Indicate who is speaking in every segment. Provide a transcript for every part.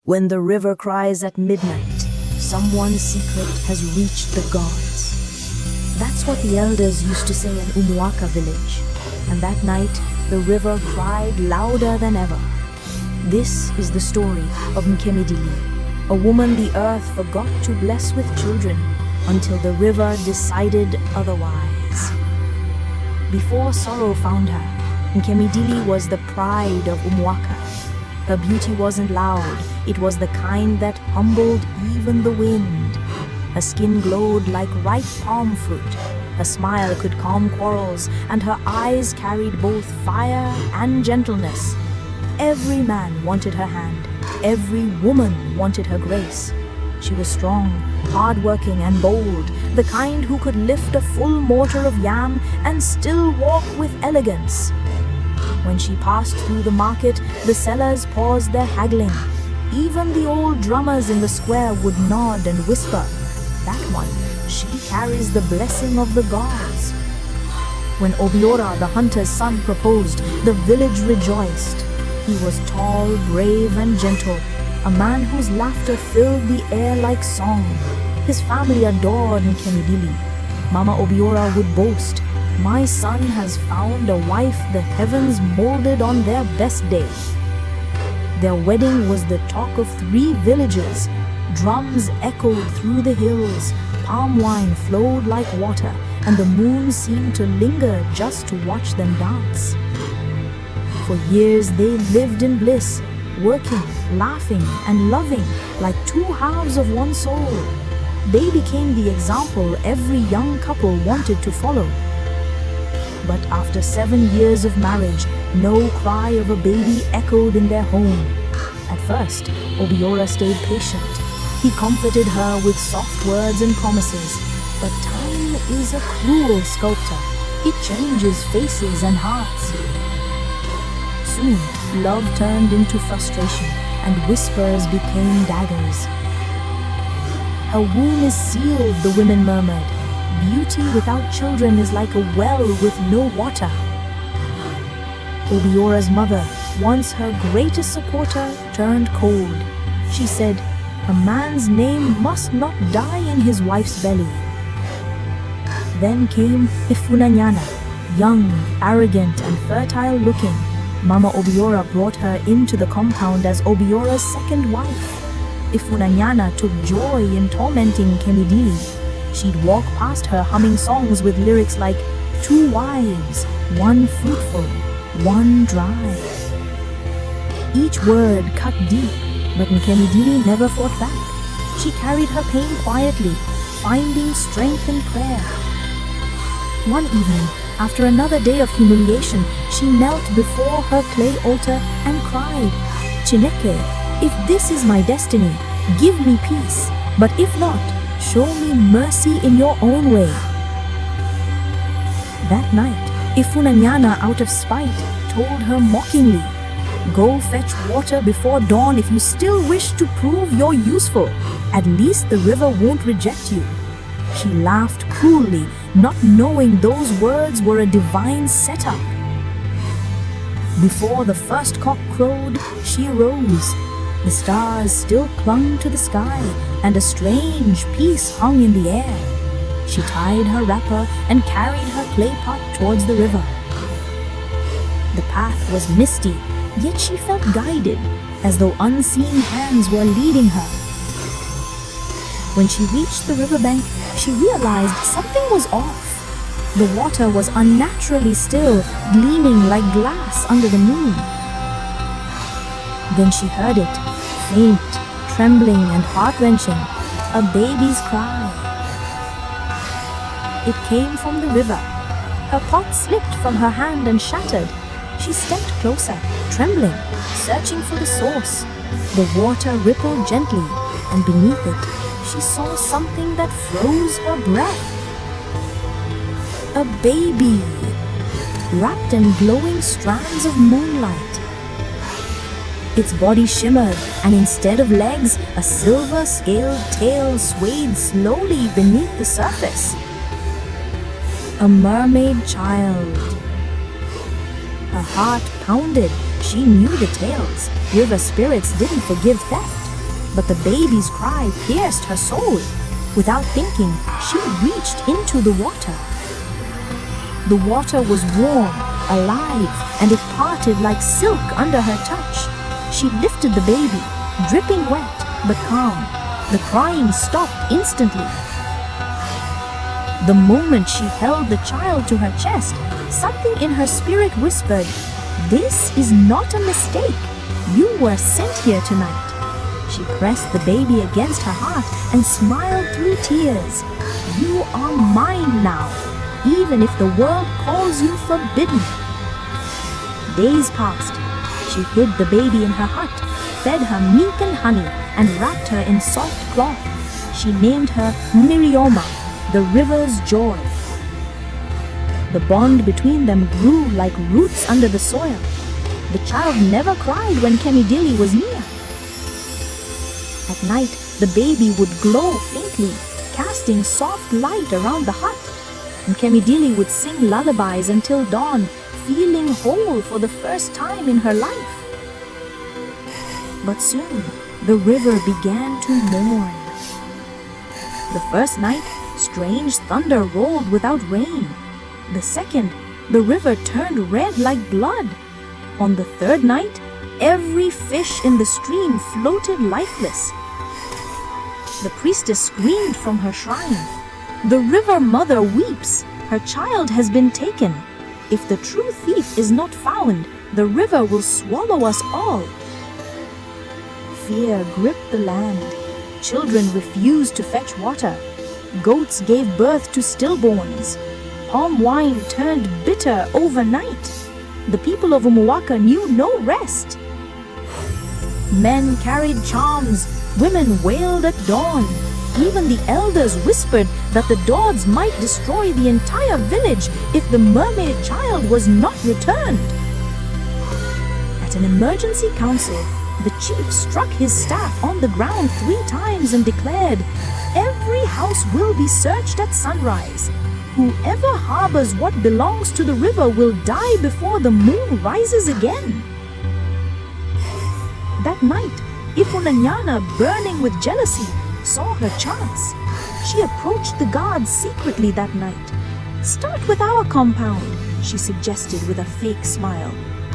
Speaker 1: When the river cries at midnight, someone's secret has reached the gods. That's what the elders used to say in Umuaka village. And that night, the river cried louder than ever. This is the story of Nkemdili, a woman the earth forgot to bless with children until the river decided otherwise. Before sorrow found her, Nkemdili was the pride of Umuaka. Her beauty wasn't loud, it was the kind that humbled even the wind. Her skin glowed like ripe palm fruit. Her smile could calm quarrels, and her eyes carried both fire and gentleness. Every man wanted her hand. Every woman wanted her grace. She was strong, hardworking, and bold, the kind who could lift a full mortar of yam and still walk with elegance. When she passed through the market, the sellers paused their haggling. Even the old drummers in the square would nod and whisper, "That one, she carries the blessing of the gods." When Obiora, the hunter's son, proposed, the village rejoiced. He was tall, brave, and gentle, a man whose laughter filled the air like song. His family adored Nkemdili. Mama Obiora would boast, "My son has found a wife the heavens molded on their best day." Their wedding was the talk of 3 villages. Drums echoed through the hills, palm wine flowed like water, and the moon seemed to linger just to watch them dance. For years they lived in bliss, working, laughing, and loving like 2 halves of one soul. They became the example every young couple wanted to follow. But after 7 years of marriage, no cry of a baby echoed in their home. At first, Obiora stayed patient. He comforted her with soft words and promises. But time is a cruel sculptor. It changes faces and hearts. Soon, love turned into frustration, and whispers became daggers. "Her womb is sealed," the women murmured. "Beauty without children is like a well with no water." Obiora's mother, once her greatest supporter, turned cold. She said, "A man's name must not die in his wife's belly." Then came Ifunanyana, young, arrogant, and fertile-looking. Mama Obiora brought her into the compound as Obiora's second wife. Ifunanyana took joy in tormenting Nkemdili. She'd walk past her humming songs with lyrics like, "2 wives, 1 fruitful, 1 dry." Each word cut deep, but Nkemdili never fought back. She carried her pain quietly, finding strength in prayer. One evening, after another day of humiliation, she knelt before her clay altar and cried, "Chineke, if this is my destiny, give me peace, but if not, show me mercy in your own way." That night, Ifunanyana, out of spite, told her mockingly, "Go fetch water before dawn if you still wish to prove you're useful. At least the river won't reject you." She laughed cruelly, not knowing those words were a divine setup. Before the first cock crowed, she rose. The stars still clung to the sky, and a strange peace hung in the air. She tied her wrapper and carried her clay pot towards the river. The path was misty, yet she felt guided, as though unseen hands were leading her. When she reached the riverbank, she realized something was off. The water was unnaturally still, gleaming like glass under the moon. Then she heard it, faint, trembling, and heart-wrenching, a baby's cry. It came from the river. Her pot slipped from her hand and shattered. She stepped closer, trembling, searching for the source. The water rippled gently, and beneath it, she saw something that froze her breath. A baby, wrapped in glowing strands of moonlight. Its body shimmered, and instead of legs, a silver-scaled tail swayed slowly beneath the surface. A mermaid child. Her heart pounded. She knew the tales. River spirits didn't forgive theft. but the baby's cry pierced her soul. Without thinking, she reached into the water. The water was warm, alive, and it parted like silk under her touch. She lifted the baby, dripping wet but calm. The crying stopped instantly. The moment she held the child to her chest, something in her spirit whispered, "This is not a mistake. You were sent here tonight." She pressed the baby against her heart and smiled through tears. "You are mine now, even if the world calls you forbidden." Days passed. She hid the baby in her hut, fed her milk and honey, and wrapped her in soft cloth. She named her Mirioma, the river's joy. The bond between them grew like roots under the soil. The child never cried when Nkemdili was near. At night, the baby would glow faintly, casting soft light around the hut. Nkemdili would sing lullabies until dawn, feeling whole for the first time in her life. But soon, the river began to mourn. The first night, strange thunder rolled without rain. The second, the river turned red like blood. On the third night, every fish in the stream floated lifeless. The priestess screamed from her shrine. "The river mother weeps. Her child has been taken. If the true thief is not found, the river will swallow us all." Fear gripped the land. Children refused to fetch water. Goats gave birth to stillborns. Palm wine turned bitter overnight. The people of Umuwaka knew no rest. Men carried charms. Women wailed at dawn. Even the elders whispered that the Dodds might destroy the entire village if the mermaid child was not returned. At an emergency council, the chief struck his staff on the ground 3 times and declared, "Every house will be searched at sunrise. Whoever harbors what belongs to the river will die before the moon rises again." That night, Ifunanyana, burning with jealousy, saw her chance. She approached the gods secretly that night. "Start with our compound," she suggested with a fake smile.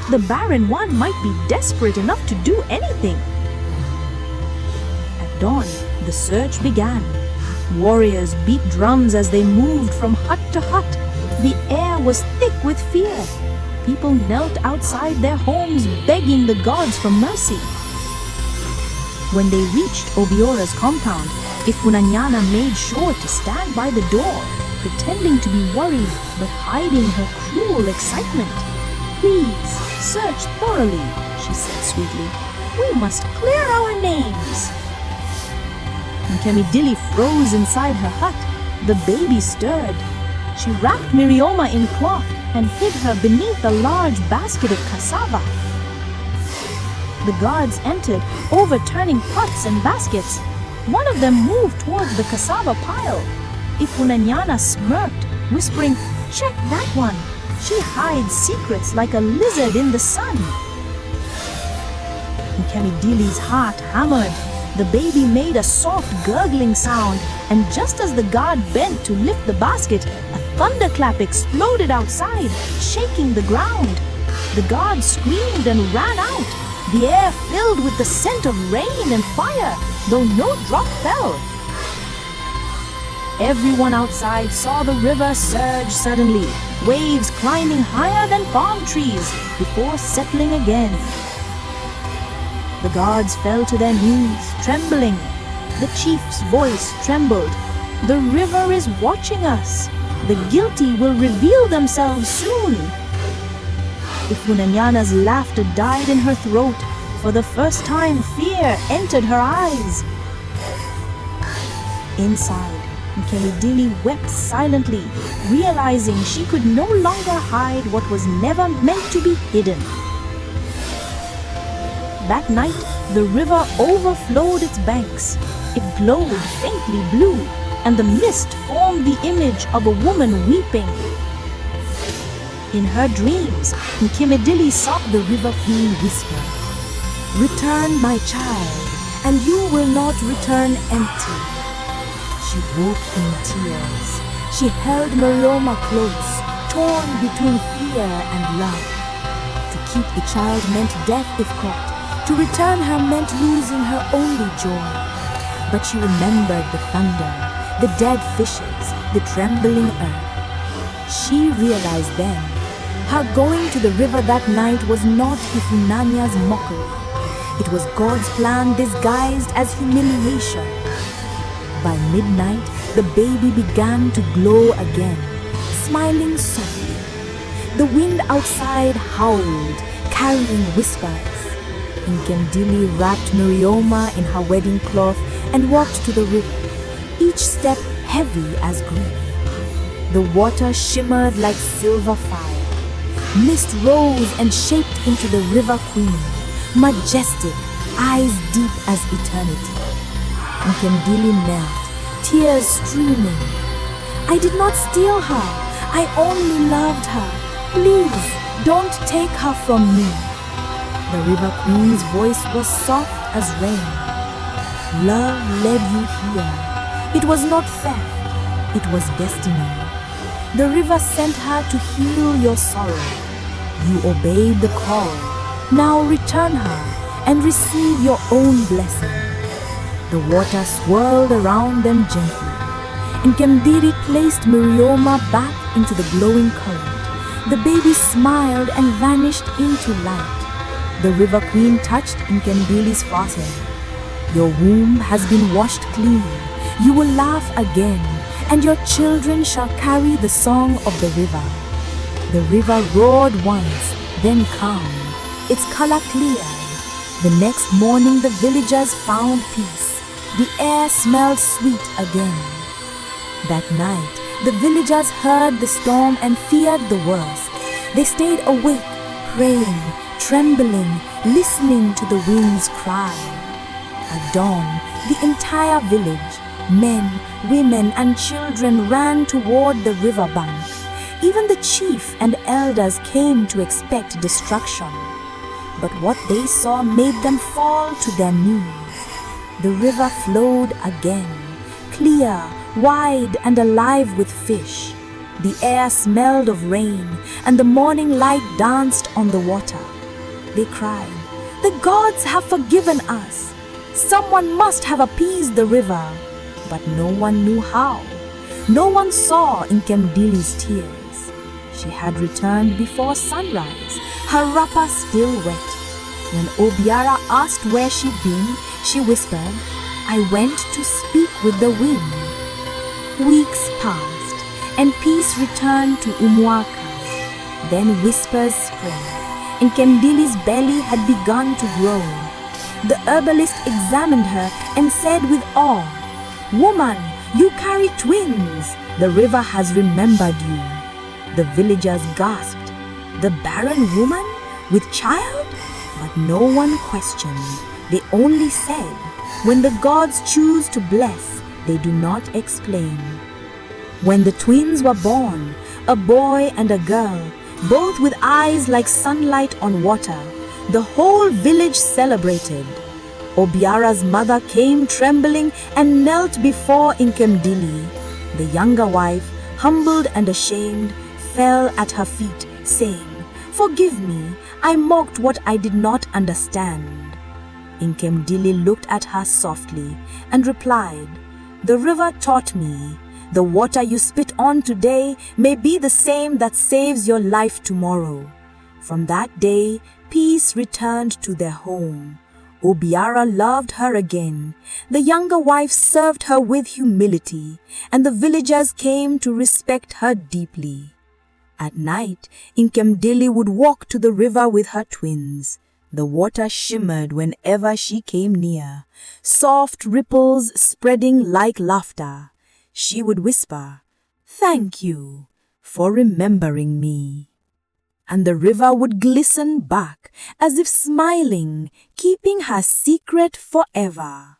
Speaker 1: "The barren one might be desperate enough to do anything." At dawn, the search began. Warriors beat drums as they moved from hut to hut. The air was thick with fear. People knelt outside their homes begging the gods for mercy. When they reached Obiora's compound, Ifunanyana made sure to stand by the door, pretending to be worried but hiding her cruel excitement. "Please, search thoroughly," she said sweetly. "We must clear our names." Nkemdili froze inside her hut. The baby stirred. She wrapped Mirioma in cloth and hid her beneath a large basket of cassava. The guards entered, overturning pots and baskets. One of them moved towards the cassava pile. Ifunanyana smirked, whispering, "Check that one. She hides secrets like a lizard in the sun." Nkemdili's heart hammered. The baby made a soft gurgling sound, and just as the guard bent to lift the basket, a thunderclap exploded outside, shaking the ground. The guard screamed and ran out. The air filled with the scent of rain and fire, though no drop fell. Everyone outside saw the river surge suddenly, waves climbing higher than palm trees before settling again. The guards fell to their knees, trembling. The chief's voice trembled. "The river is watching us. The guilty will reveal themselves soon." Ifunanyana's laughter died in her throat. For the first time, fear entered her eyes. Inside, Nkemdili wept silently, realizing she could no longer hide what was never meant to be hidden. That night, the river overflowed its banks. It glowed faintly blue, and the mist formed the image of a woman weeping. In her dreams, Nkemdili saw the river queen whisper, "Return, my child, and you will not return empty. She woke in tears. She held Marioma close, torn between fear and love. To keep the child meant death if caught. To return her meant losing her only joy. But she remembered the thunder, the dead fishes, the trembling earth. She realized then, her going to the river that night was not Ifunanya's mockery. It was God's plan disguised as humiliation. By midnight, the baby began to glow again, smiling softly. The wind outside howled, carrying whispers. Nkemdili wrapped Marioma in her wedding cloth and walked to the river, each step heavy as grief. The water shimmered like silver fire. Mist rose and shaped into the river queen, majestic, eyes deep as eternity. Nkemdili knelt, tears streaming. I did not steal her. I only loved her. Please, don't take her from me. The river queen's voice was soft as rain. Love led you here. It was not theft. It was destiny. The river sent her to heal your sorrow. You obeyed the call. Now return her and receive your own blessing. The water swirled around them gently. Nkemdili placed Marioma back into the glowing current. The baby smiled and vanished into light. The river queen touched Nkemdili's forehead. Your womb has been washed clean. You will laugh again, and your children shall carry the song of the river. The river roared once, then calmed, its color cleared. The next morning the villagers found peace. The air smelled sweet again. That night, the villagers heard the storm and feared the worst. They stayed awake, praying, trembling, listening to the wind's cry. At dawn, the entire village, men, women, and children ran toward the riverbank. Even the chief and elders came to expect destruction. But what they saw made them fall to their knees. The river flowed again, clear, wide, and alive with fish. The air smelled of rain, and the morning light danced on the water. They cried, "The gods have forgiven us. Someone must have appeased the river." But no one knew how. No one saw Nkemdili's tears. She had returned before sunrise, her wrapper still wet. When Obiara asked where she'd been, she whispered, "I went to speak with the wind." Weeks passed, and peace returned to Umuaka. Then whispers spread. Nkemdili's belly had begun to grow. The herbalist examined her and said with awe, "Woman, you carry twins. The river has remembered you." The villagers gasped. The barren woman with child? But no one questioned. They only said, when the gods choose to bless, they do not explain. When the twins were born, a boy and a girl, both with eyes like sunlight on water, the whole village celebrated. Obiara's mother came trembling and knelt before Nkemdili. The younger wife, humbled and ashamed, fell at her feet, saying, "Forgive me, I mocked what I did not understand." Nkemdili looked at her softly and replied, "The river taught me. The water you spit on today may be the same that saves your life tomorrow." From that day, peace returned to their home. Obiara loved her again. The younger wife served her with humility, and the villagers came to respect her deeply. At night, Nkemdili would walk to the river with her twins. The water shimmered whenever she came near, soft ripples spreading like laughter. She would whisper, "Thank you for remembering me." And the river would glisten back as if smiling, keeping her secret forever.